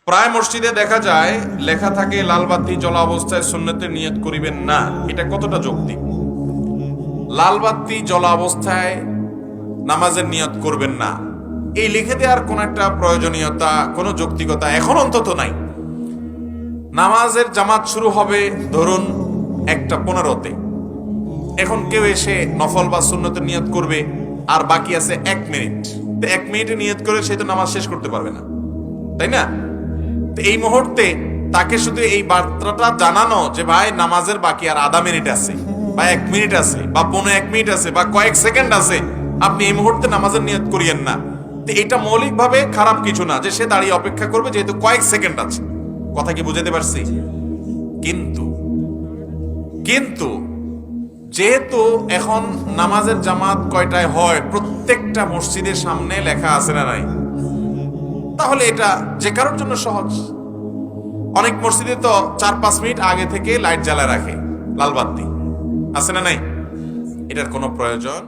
প্রায় মসজিদে দেখা যায় লেখা থাকে লাল বাতি জ্বলা অবস্থায় সুন্নতের নিয়ত করিবেন না। এটা কতটা যৌক্তিক? লাল বাতি জ্বলা অবস্থায় নামাজের নিয়ত করবেন না, এই লিখে দেওয়ার কোন একটা প্রয়োজনীয়তা, কোনো যৌক্তিকতা এখন অন্তত নাই। নামাজের জামাত শুরু হবে ধরুন 1:15-তে। এখন কেউ এসে নফল বা সুন্নতের নিয়ত করবে, আর বাকি আছে 1 মিনিট। তো 1 মিনিটে নিয়ত করে সে তো নামাজ শেষ করতে পারবে না, তাই না? তো এই মুহূর্তে তাকে শুধু এই বার্তাটা জানানো যে ভাই নামাজের বাকি আর আধা মিনিট আছে, বা 1 মিনিট আছে, বা 1 মিনিট আছে, বা কয়েক সেকেন্ড আছে, আপনি এই মুহূর্তে নামাজের নিয়ত করিয়েন না। তো এটা মৌলিকভাবে খারাপ কিছু না যে সে দাঁড়িয়ে অপেক্ষা করবে, যেহেতু কয়েক সেকেন্ড আছে। কথা কি বুঝাতে পারছি? কিন্তু কিন্তু যেহেতু এখন নামাজের জামাত কয়টায় হয় প্রত্যেকটা মসজিদের সামনে লেখা আছে না নাই, তাহলে এটা যে কারোর জন্য সহজ। অনেক মসজিদে তো 4-5 মিনিট আগে থেকে লাইট জ্বালায় রাখে, লাল বাতি আছে না নাই, এটার কোনো প্রয়োজন